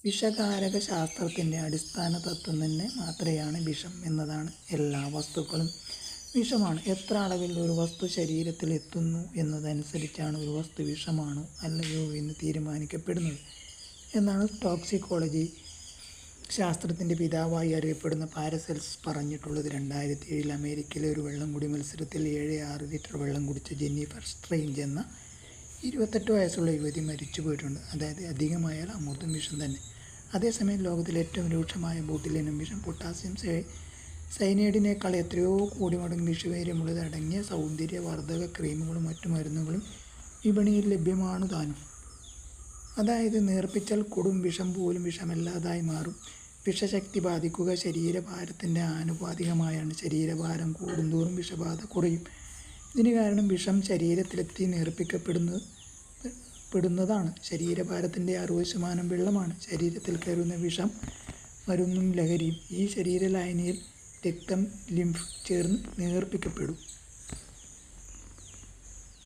വിഷകാരക ശാസ്ത്രത്തിൻ്റെ അടിസ്ഥാന തത്വം തന്നെ മാത്രയാണ് വിഷം എന്നതാണ്. എല്ലാ വസ്തുക്കളും വിഷമാണ്. എത്ര അളവിൽ ഒരു വസ്തു ശരീരത്തിൽ എത്തുന്നു എന്നതനുസരിച്ചാണ് ഒരു വസ്തു വിഷമാണോ അല്ലയോ എന്ന് തീരുമാനിക്കപ്പെടുന്നത് എന്നാണ് ടോക്സിക്കോളജി ശാസ്ത്രത്തിൻ്റെ പിതാവായി അറിയപ്പെടുന്ന പാരസെൽസ് പറഞ്ഞിട്ടുള്ളത്. 2007 അമേരിക്കയിലെ ഒരു വെള്ളംകുടി മത്സരത്തിൽ 7.6 ലിറ്റർ വെള്ളം കുടിച്ച ജെന്നിഫർ സ്ട്രെയിഞ്ച് എന്ന 28 വയസ്സുള്ള യുവതി മരിച്ചു പോയിട്ടുണ്ട്. അതായത് അധികമായാൽ അമൃതും വിഷം തന്നെ. അതേസമയം ലോകത്തിലെ ഏറ്റവും രൂക്ഷമായ ബോട്ടിലിനം വിഷം പൊട്ടാസ്യം സയനൈഡിനേക്കാൾ എത്രയോ കോടി മടങ്ങ് വിഷവീര്യമുള്ളത് അടങ്ങിയ സൗന്ദര്യവർദ്ധക ക്രീമുകളും മറ്റു മരുന്നുകളും വിപണിയിൽ ലഭ്യമാണ് താനും. അതായത് നേർപ്പിച്ചാൽ കൊടും വിഷം പോലും വിഷമല്ലാതായി മാറും. വിഷശക്തി ബാധിക്കുക ശരീരഭാരത്തിൻ്റെ ആനുപാതികമായാണ്. ശരീരഭാരം കൂടുന്തോറും വിഷബാധ കുറയും. ഇതിന് കാരണം വിഷം ശരീരത്തിലെത്തി നേർപ്പിക്കപ്പെടുന്നതാണ്. ശരീരഭാരത്തിൻ്റെ 60% വെള്ളമാണ്. ശരീരത്തിൽ കയറുന്ന വിഷം മരുന്നും ലഹരിയും ഈ ശരീരലായനിയിൽ രക്തം ലിംഫ് ചേർന്ന് നേർപ്പിക്കപ്പെടും.